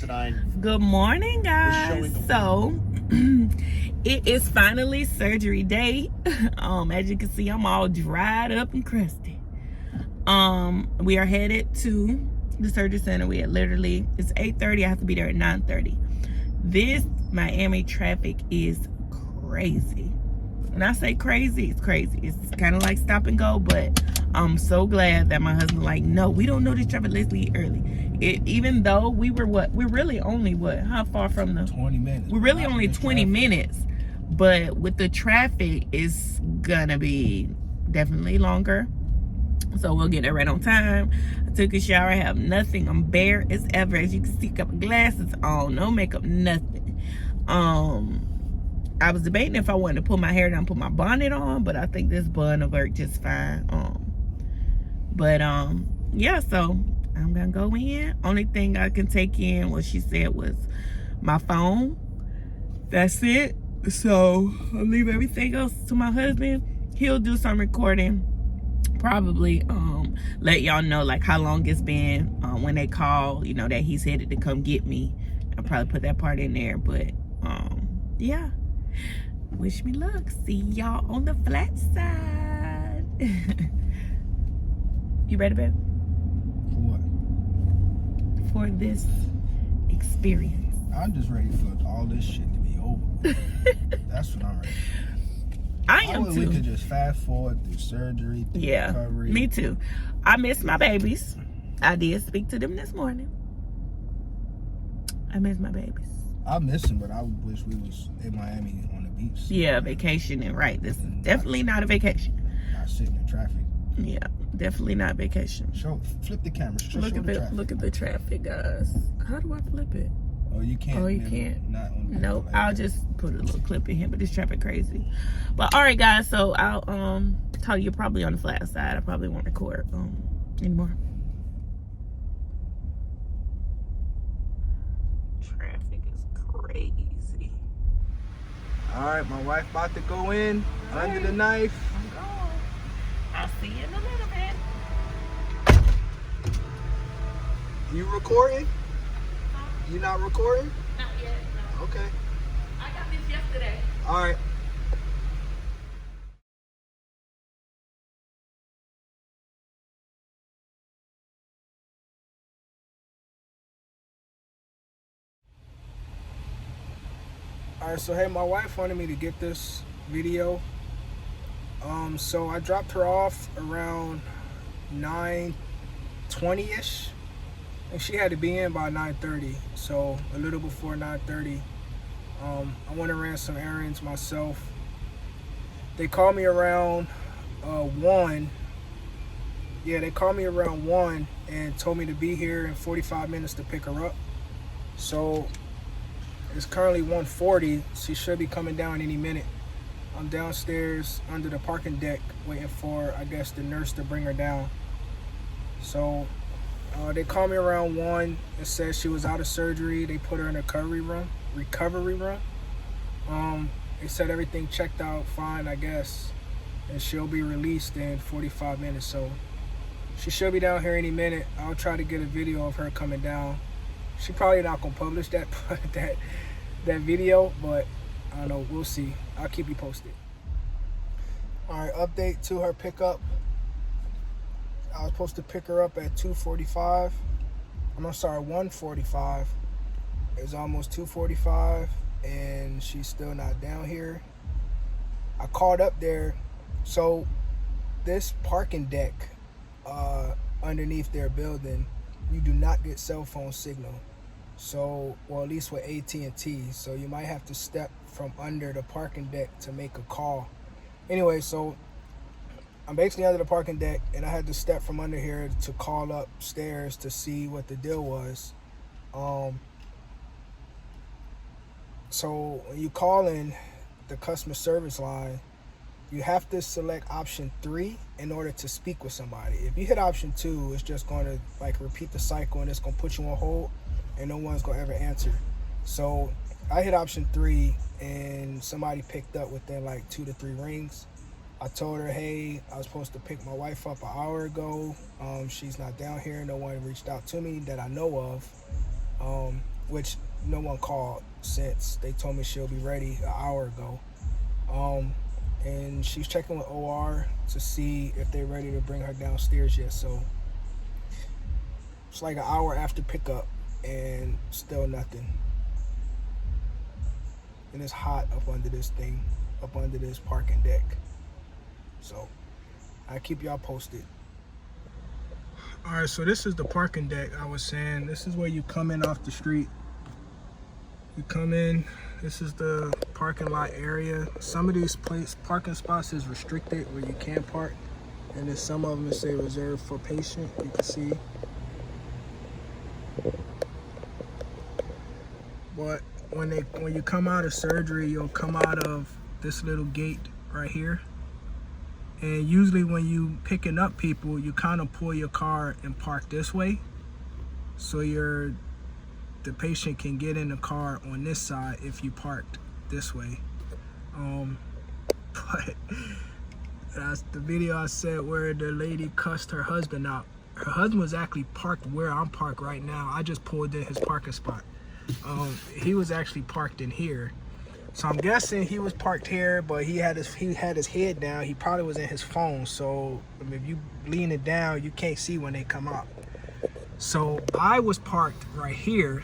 Good morning, guys. So it is finally surgery day. As you can see, I'm all dried up and crusty. We are headed to the surgery center. It's 8:30. I have to be there at 9:30. This Miami traffic is crazy. When I say crazy, it's crazy. It's kind of like stop and go, but I'm so glad that my husband like, no, we don't know this traffic. Let's leave early. Even though we're really only how far from the 20 minutes. We're really only 20 minutes, but with the traffic, it's gonna be definitely longer. So we'll get there right on time. I took a shower, I have nothing. I'm bare as ever. As you can see, got my glasses on, no makeup, nothing. I was debating if I wanted to pull my hair down, put my bonnet on, but I think this bun will work just fine. Yeah, so I'm gonna go in. Only thing I can take in, what she said, was my phone. That's it. So I'll leave everything else to my husband. He'll do some recording. Probably let y'all know like how long it's been when they call, you know, that he's headed to come get me. I'll probably put that part in there, but yeah. Wish me luck. See y'all on the flat side. You ready, babe? For what? For this experience. I'm just ready for all this shit to be over. That's what I'm ready for. I am too. We could just fast forward through surgery, through recovery. Me too. I miss my babies. I did speak to them this morning. I miss my babies. I miss them, but I wish we was in Miami on the beach. Yeah, vacationing, right. This is definitely not a vacation. Not sitting in traffic. Yeah, definitely not vacation. Flip the camera. Look at the traffic, guys. How do I flip it? Oh, you can't. Oh, you can't. Not on nope. like I'll that. just put a little clip in here, but this traffic crazy. But all right, guys. So I'll tell you probably on the flat side. I probably won't record anymore. Traffic is crazy. All right, my wife about to go in under the knife. I'm going. I'll see you in a little bit. You recording? You not recording? Not yet. No. Okay. I got this yesterday. All right. All right, so hey, my wife wanted me to get this video. So I dropped her off around 9:20ish, and she had to be in by 9:30. So a little before 9:30. I went and ran some errands myself. They called me around 1. Yeah, they called me around 1 and told me to be here in 45 minutes to pick her up. So it's currently 1:40. She should be coming down any minute. I'm downstairs under the parking deck waiting for, I guess, the nurse to bring her down. So they called me around 1 and said she was out of surgery. They put her in a recovery room. They said everything checked out fine, I guess, and she'll be released in 45 minutes. So she should be down here any minute. I'll try to get a video of her coming down. She probably not gonna publish that video, but I don't know. We'll see. I'll keep you posted. All right, update to her pickup. I was supposed to pick her up at 2:45. I'm sorry, 1:45. It's almost 2:45, and she's still not down here. I called up there. So this parking deck underneath their building, you do not get cell phone signal. So, well, at least with AT&T. So you might have to step from under the parking deck to make a call. Anyway, so I'm basically under the parking deck, and I had to step from under here to call upstairs to see what the deal was. So when you call in the customer service line, you have to select option 3 in order to speak with somebody. If you hit option 2, it's just going to like repeat the cycle, and it's going to put you on hold, and no one's going to ever answer. So I hit option 3, and somebody picked up within like 2 to 3 rings. I told her, hey, I was supposed to pick my wife up an hour ago. She's not down here. No one reached out to me that I know of. which no one called since. They told me she'll be ready an hour ago. And she's checking with OR to see if they're ready to bring her downstairs yet. So it's like an hour after pickup and still nothing. And it's hot up under this thing, up under this parking deck. So I keep y'all posted. All right, so this is the parking deck I was saying. This is where you come in off the street. You come in, this is the parking lot area. Some of these parking spots is restricted where you can't park. And then some of them say reserved for patient, you can see. But when you come out of surgery, you'll come out of this little gate right here. And usually when you picking up people, you kind of pull your car and park this way. So the patient can get in the car on this side if you parked this way. But that's the video I said where the lady cussed her husband out. Her husband was actually parked where I'm parked right now. I just pulled in his parking spot. He was actually parked in here. So I'm guessing he was parked here, but he had his head down. He probably was in his phone. So if you lean it down, you can't see when they come out. So I was parked right here,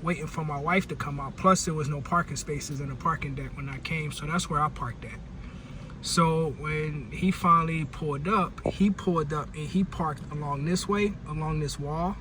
waiting for my wife to come out. Plus there was no parking spaces in the parking deck when I came. So that's where I parked at. So when he finally pulled up and he parked along this way, along this wall.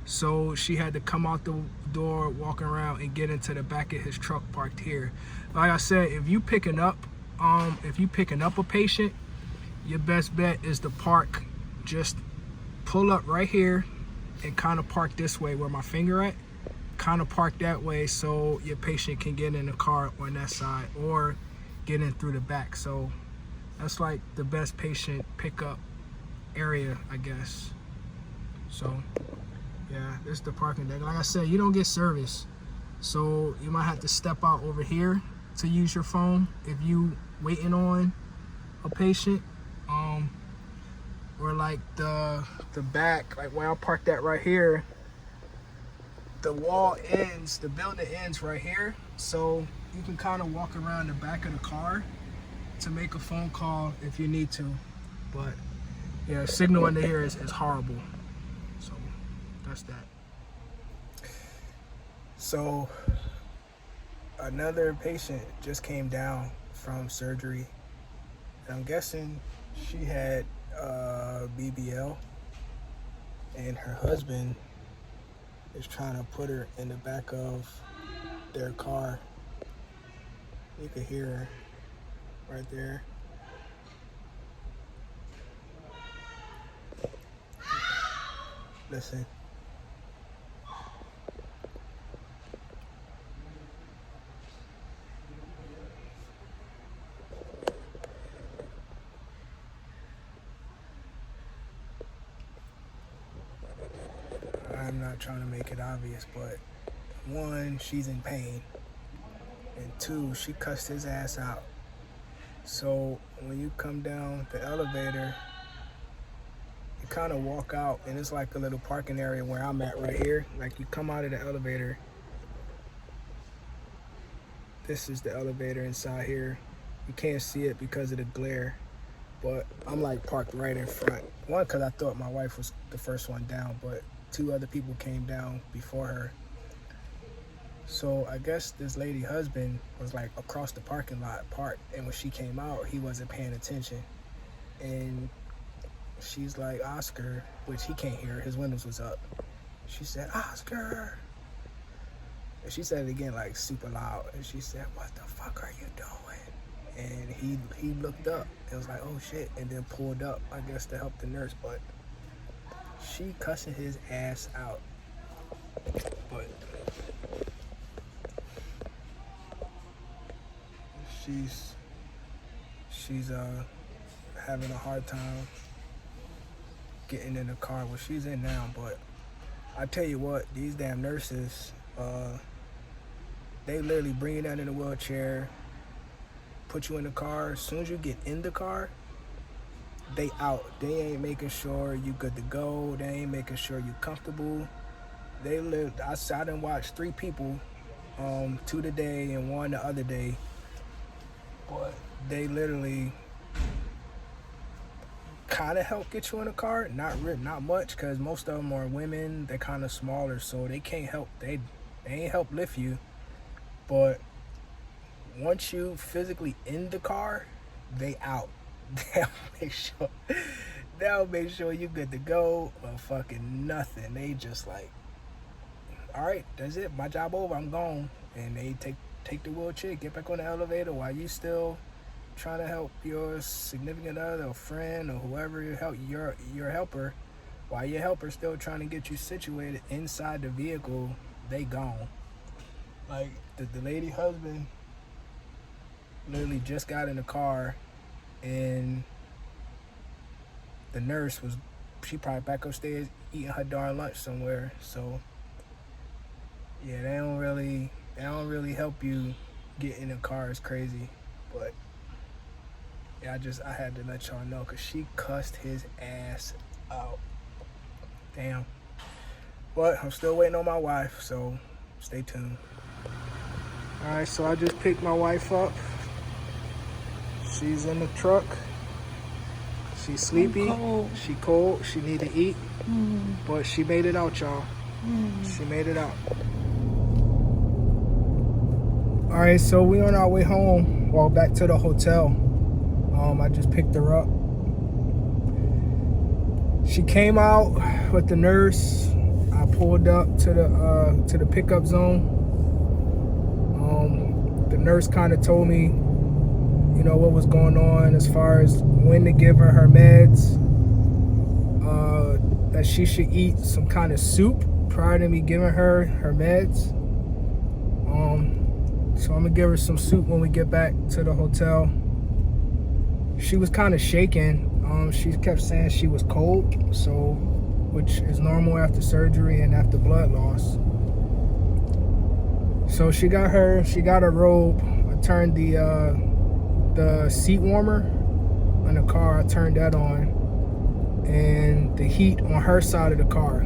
So she had to come out the door, walk around, and get into the back of his truck parked here. Like I said, if you picking up a patient, your best bet is to park. Just pull up right here and kind of park this way where my finger at. Kind of park that way so your patient can get in the car on that side or get in through the back. So that's like the best patient pickup area, I guess. So yeah, this is the parking deck. Like I said, you don't get service, so you might have to step out over here to use your phone if you waiting on a patient. Or like the back, like where I parked at right here, the wall ends, the building ends right here, so you can kind of walk around the back of the car to make a phone call if you need to. But yeah, signal under here is horrible. So that's that. So another patient just came down from surgery, and I'm guessing she had BBL, and her husband is trying to put her in the back of their car. You can hear her right there. Listen. I'm not trying to make it obvious, but one, she's in pain, and two, she cussed his ass out. So when you come down the elevator, you kind of walk out, and it's like a little parking area where I'm at right here. Like you come out of the elevator, this is the elevator inside here. You can't see it because of the glare, but I'm like parked right in front. One, because I thought my wife was the first one down, but two other people came down before her. So I guess this lady husband was like across the parking lot parked, and when she came out, he wasn't paying attention. And she's like, Oscar, which he can't hear, his windows was up. She said, Oscar. And she said it again like super loud. And she said, what the fuck are you doing? And he looked up and was like, oh shit, and then pulled up, I guess, to help the nurse. But she cussing his ass out. But she's having a hard time getting in the car. Well, she's in now, but I tell you what, these damn nurses, they literally bring you down in a wheelchair, put you in the car. As soon as you get in the car, they out. They ain't making sure you good to go. They ain't making sure you comfortable. they lived. I done watched 3 people, 2 today and 1 the other day. But they literally kind of help get you in a car. Not much, because most of them are women. They're kind of smaller, so they can't help. They ain't help lift you. But once you physically in the car, they out. They'll make sure you good to go, but fucking nothing. They just like, all right, that's it. My job over. I'm gone. And they take the wheelchair, get back on the elevator while you still trying to help your significant other or friend or whoever your helper. While your helper's still trying to get you situated inside the vehicle, they gone. Like the lady husband literally just got in the car, and the nurse she probably back upstairs eating her darn lunch somewhere. So yeah, they don't really help you get in a car. It's crazy. But yeah, I had to let y'all know, because she cussed his ass out. Damn. But I'm still waiting on my wife, so stay tuned. Alright, so I just picked my wife up. She's in the truck. She's sleepy. She cold. She need to eat. But she made it out, y'all. She made it out. Alright, so we on our way home. Well, back to the hotel. I just picked her up. She came out with the nurse. I pulled up to the pickup zone. The nurse kind of told me, you know, what was going on as far as when to give her meds. That she should eat some kind of soup prior to me giving her meds. So I'm gonna give her some soup when we get back to the hotel. She was kind of shaking. She kept saying she was cold, which is normal after surgery and after blood loss. So she got her robe. I turned the seat warmer in the car. I turned that on, and the heat on her side of the car.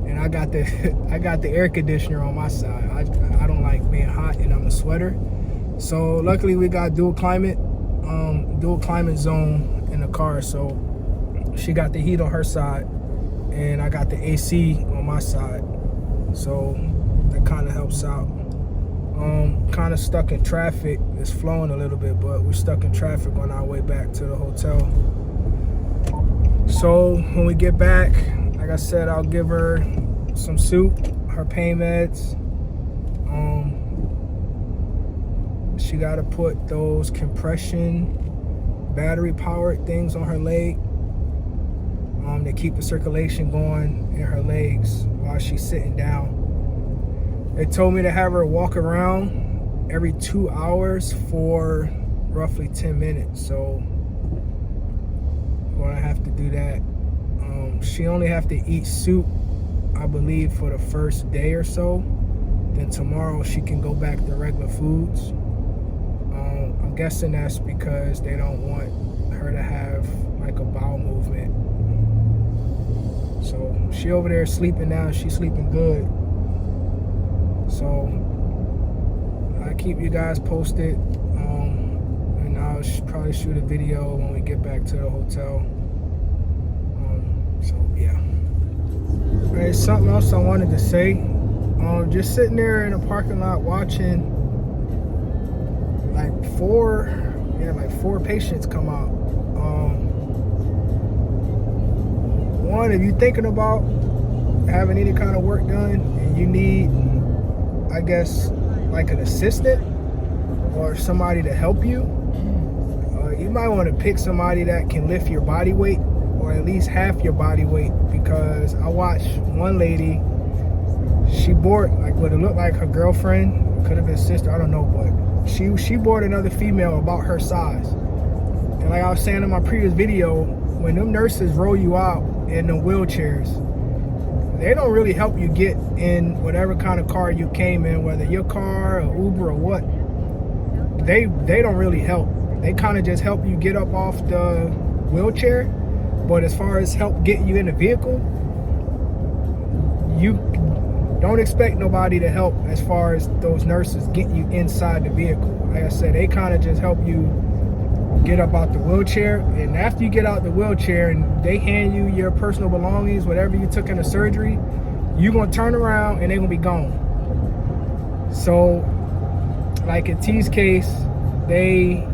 And I got the air conditioner on my side. I don't like being hot, and I'm a sweater. So luckily we got dual climate zone in the car. So she got the heat on her side, and I got the AC on my side. So that kind of helps out. Kind of stuck in traffic. It's flowing a little bit, but we're stuck in traffic on our way back to the hotel. So when we get back, like I said, I'll give her some soup, her pain meds. She got to put those compression battery powered things on her leg. They keep the circulation going in her legs while she's sitting down. They told me to have her walk around every 2 hours for roughly 10 minutes. So I'm gonna have to do that. She only have to eat soup, I believe, for the first day or so. Then tomorrow she can go back to regular foods. I'm guessing that's because they don't want her to have like a bowel movement. So she over there sleeping now. She's sleeping good. So I keep you guys posted, and I'll probably shoot a video when we get back to the hotel. So yeah. Alright, something else I wanted to say. Just sitting there in a parking lot watching like four patients come out. One, if you're thinking about having any kind of work done and you need, I guess, like an assistant or somebody to help you, you might want to pick somebody that can lift your body weight, or at least half your body weight, because I watched one lady, she brought like what it looked like her girlfriend, could have been sister, I don't know, but she brought another female about her size. And like I was saying in my previous video, when them nurses roll you out in the wheelchairs, they don't really help you get in whatever kind of car you came in, whether your car or Uber or what. They don't really help. They kind of just help you get up off the wheelchair. But as far as help getting you in the vehicle, you don't expect nobody to help as far as those nurses getting you inside the vehicle. Like I said, they kind of just help you get up out the wheelchair, and after you get out the wheelchair and they hand you your personal belongings, whatever you took in the surgery, you're gonna turn around and they're gonna be gone. So like in T's case, the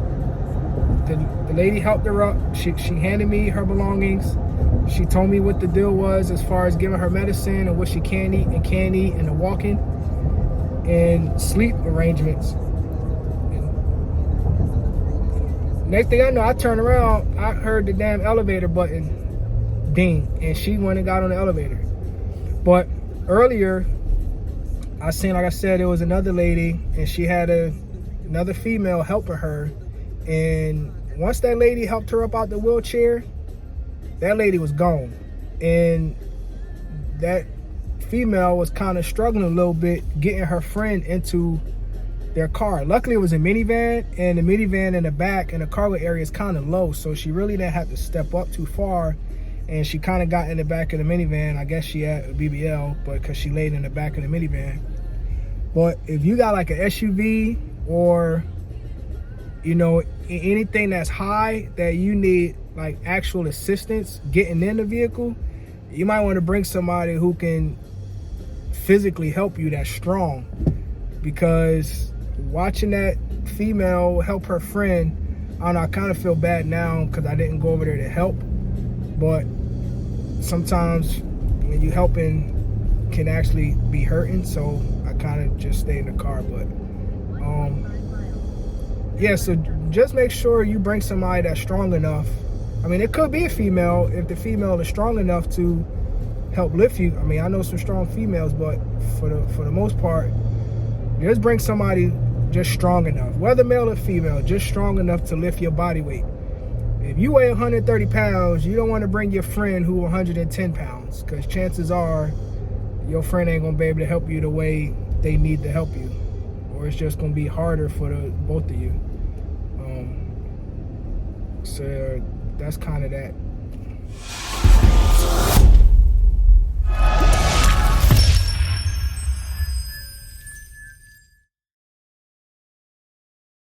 lady helped her up. She handed me her belongings. She told me what the deal was as far as giving her medicine and what she can eat and can't eat, and the walking and sleep arrangements. Next thing I know, I turned around, I heard the damn elevator button ding, and she went and got on the elevator. But earlier, I seen, like I said, there was another lady, and she had another female helping her. And once that lady helped her up out the wheelchair, that lady was gone. And that female was kind of struggling a little bit getting her friend into their car. Luckily it was a minivan, and the minivan in the back and the cargo area is kind of low, so she really didn't have to step up too far, and she kind of got in the back of the minivan. I guess she had a BBL, but because she laid in the back of the minivan. But if you got like an SUV or, you know, anything that's high that you need like actual assistance getting in the vehicle, you might want to bring somebody who can physically help you, that's strong. Because watching that female help her friend, I don't know, I kind of feel bad now because I didn't go over there to help. But sometimes when you helping can actually be hurting, so I kind of just stay in the car. But yeah, so just make sure you bring somebody that's strong enough. I mean, it could be a female if the female is strong enough to help lift you. I mean, I know some strong females, but for the most part, just bring somebody just strong enough, whether male or female, just strong enough to lift your body weight. If you weigh 130 pounds, you don't want to bring your friend who 110 pounds, because chances are your friend ain't gonna be able to help you the way they need to help you, or it's just gonna be harder for both of you. So that's kind of that.